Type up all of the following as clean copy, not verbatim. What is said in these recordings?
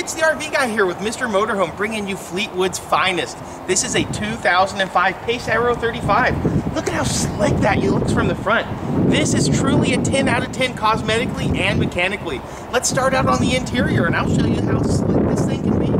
Mitch the RV guy here with Mr. Motorhome, bringing you Fleetwood's finest. This is a 2005 Pace Aero 35. Look at how slick that looks from the front. This is truly a 10 out of 10 cosmetically and mechanically. Let's start out on the interior and I'll show you how slick this thing can be.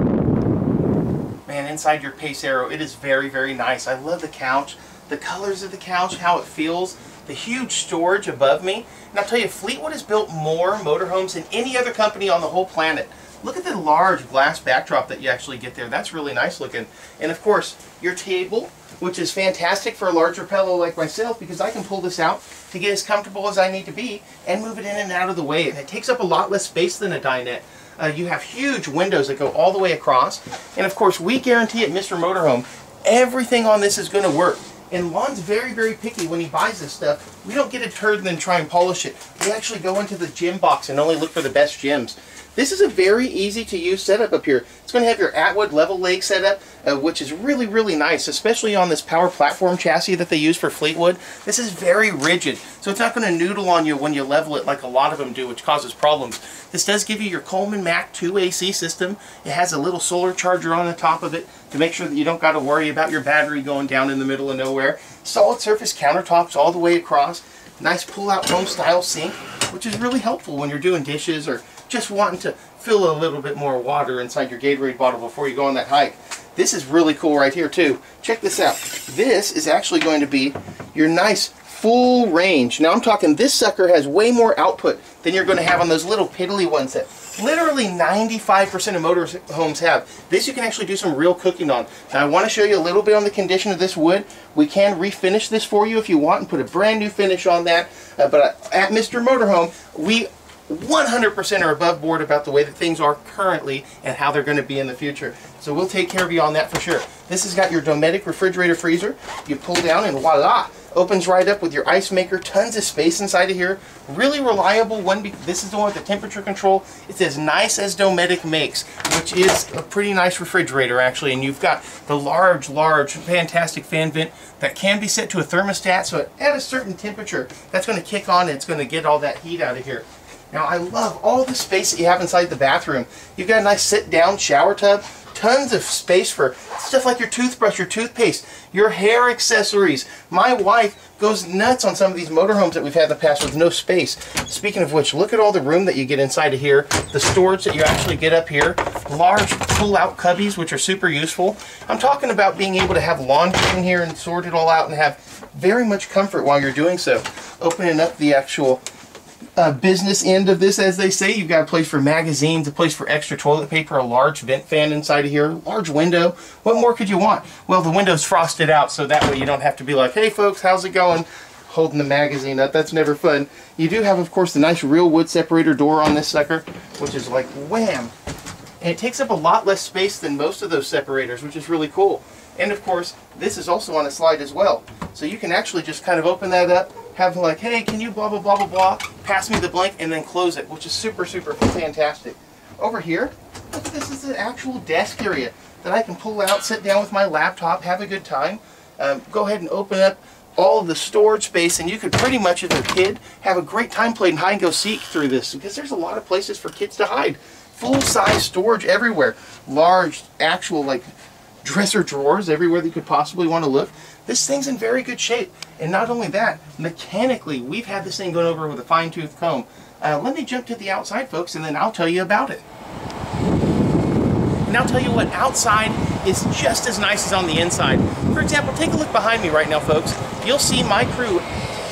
Man, inside your Pace Aero, it is very, very nice. I love the couch, the colors of the couch, how it feels, the huge storage above me. And I'll tell you, Fleetwood has built more motorhomes than any other company on the whole planet. Look at the large glass backdrop that you actually get there. That's really nice looking. And of course, your table, which is fantastic for a larger fellow like myself because I can pull this out to get as comfortable as I need to be and move it in and out of the way. And it takes up a lot less space than a dinette. You have huge windows that go all the way across. And of course, we guarantee at Mr. Motorhome, everything on this is going to work. And Lon's very, very picky when he buys this stuff. We don't get a turd and then try and polish it. We actually go into the gem box and only look for the best gems. This is a very easy to use setup up here. It's going to have your Atwood level leg setup, which is really, really nice, especially on this power platform chassis that they use for Fleetwood. This is very rigid, so it's not going to noodle on you when you level it like a lot of them do, which causes problems. This does give you your Coleman Mac 2 AC system. It has a little solar charger on the top of it to make sure that you don't got to worry about your battery going down in the middle of nowhere. Solid surface countertops all the way across. Nice pull-out home style sink, which is really helpful when you're doing dishes or just wanting to fill a little bit more water inside your Gatorade bottle before you go on that hike. This is really cool right here too. Check this out. This is actually going to be your nice full range. Now I'm talking this sucker has way more output than you're going to have on those little piddly ones that literally 95% of motorhomes have. This you can actually do some real cooking on. Now I want to show you a little bit on the condition of this wood. We can refinish this for you if you want and put a brand new finish on that. But at Mr. Motorhome, we 100% are above board about the way that things are currently and how they're going to be in the future. So we'll take care of you on that for sure. This has got your Dometic Refrigerator freezer. You pull down and voila! Opens right up with your ice maker. Tons of space inside of here. Really reliable one. This is the one with the temperature control. It's as nice as Dometic makes, which is a pretty nice refrigerator actually. And you've got the large, fantastic fan vent that can be set to a thermostat. So at a certain temperature, that's going to kick on and it's going to get all that heat out of here. Now I love all the space that you have inside the bathroom. You've got a nice sit-down shower tub, tons of space for stuff like your toothbrush, your toothpaste, your hair accessories. My wife goes nuts on some of these motorhomes that we've had in the past with no space. Speaking of which, look at all the room that you get inside of here, the storage that you actually get up here, large pull-out cubbies which are super useful. I'm talking about being able to have laundry in here and sort it all out and have very much comfort while you're doing so. Opening up the actual business end of this, as they say. You've got a place for magazines, a place for extra toilet paper, a large vent fan inside of here, large window. What more could you want? Well, the window's frosted out so that way you don't have to be like, hey folks, how's it going? Holding the magazine up. That's never fun. You do have, of course, the nice real wood separator door on this sucker, which is like wham. And it takes up a lot less space than most of those separators, which is really cool. And of course, this is also on a slide as well. So you can actually just kind of open that up, have like, hey, can you blah, blah, blah, blah, blah, pass me the blank, and then close it, which is super, super fantastic. Over here, look at this, is the actual desk area that I can pull out, sit down with my laptop, have a good time. Go ahead and open up all of the storage space, and you could pretty much, as a kid, have a great time playing hide and go seek through this, because there's a lot of places for kids to hide. Full-size storage everywhere. Large, actual, like, dresser drawers everywhere that you could possibly want to look. This thing's in very good shape. And not only that, mechanically, we've had this thing going over with a fine-tooth comb. Let me jump to the outside, folks, and then I'll tell you about it. And I'll tell you what, outside is just as nice as on the inside. For example, take a look behind me right now, folks. You'll see my crew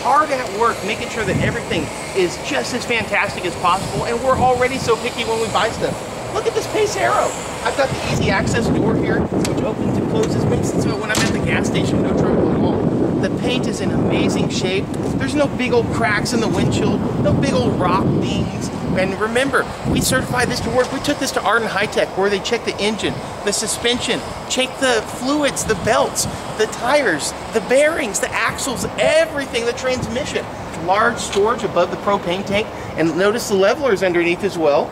hard at work making sure that everything is just as fantastic as possible, and we're already so picky when we buy stuff. Look at this Pace Aero. I've got the easy access door here, which opens and closes, makes it so when I'm at the gas station, no trouble at all. The paint is in amazing shape. There's no big old cracks in the windshield, no big old rock dings. And remember, we certified this to work. We took this to Arden High Tech where they check the engine, the suspension, check the fluids, the belts, the tires, the bearings, the axles, everything, the transmission. Large storage above the propane tank, and notice the levelers underneath as well.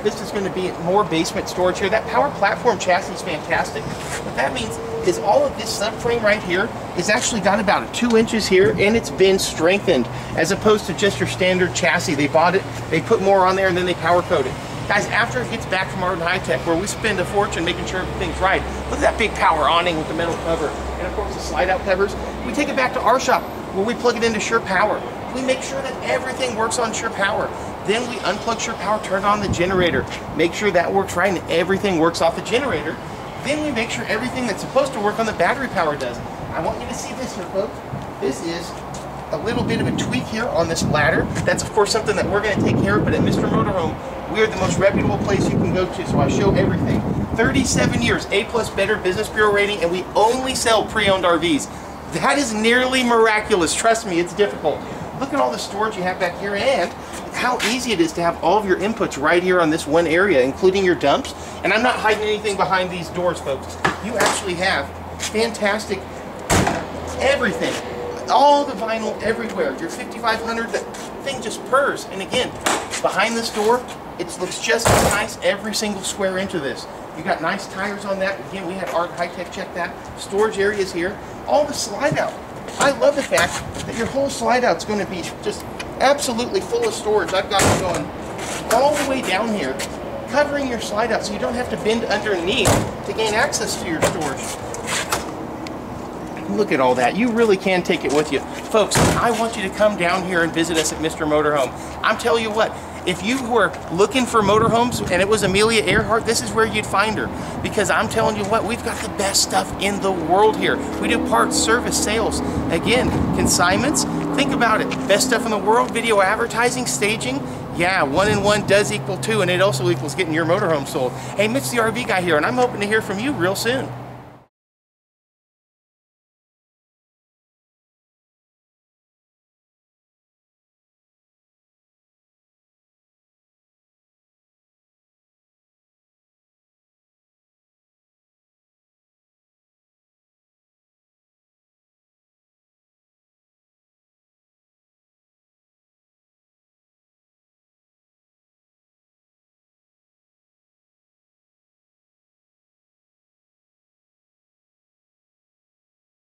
This is going to be more basement storage here. That power platform chassis is fantastic. What that means is all of this subframe right here is actually got about 2 inches here, and it's been strengthened as opposed to just your standard chassis. They bought it, they put more on there, and then they power coat it. Guys, after it gets back from Art and High Tech, where we spend a fortune making sure everything's right, look at that big power awning with the metal cover, and of course the slide out covers. We take it back to our shop, where we plug it into Sure Power. We make sure that everything works on Sure Power. Then we unplug Sure Power, turn on the generator, make sure that works right and everything works off the generator. Then we make sure everything that's supposed to work on the battery power does. I want you to see this here, folks. This is a little bit of a tweak here on this ladder. That's of course something that we're going to take care of, but at Mr. Motorhome, we are the most reputable place you can go to, so I show everything. 37 years, A+ Better Business Bureau rating, and we only sell pre-owned RVs. That is nearly miraculous. Trust me, it's difficult. Look at all the storage you have back here and how easy it is to have all of your inputs right here on this one area, including your dumps. And I'm not hiding anything behind these doors, folks. You actually have fantastic everything. All the vinyl everywhere. Your 5500, that thing just purrs. And again, behind this door, it looks just as nice every single square inch of this. You got nice tires on that. Again, we had Art High Tech check that. Storage areas here. All the slide out. I love the fact that your whole slide out's going to be just absolutely full of storage. I've got it going all the way down here, covering your slide out so you don't have to bend underneath to gain access to your storage. Look at all that. You really can take it with you. Folks, I want you to come down here and visit us at Mr. Motorhome. I'm telling you what, if you were looking for motorhomes and it was Amelia Earhart, this is where you'd find her. Because I'm telling you what, we've got the best stuff in the world here. We do parts, service, sales. Again, consignments. Think about it. Best stuff in the world, video advertising, staging. Yeah, 1 and 1 does equal 2, and it also equals getting your motorhome sold. Hey, Mitch the RV guy here, and I'm hoping to hear from you real soon.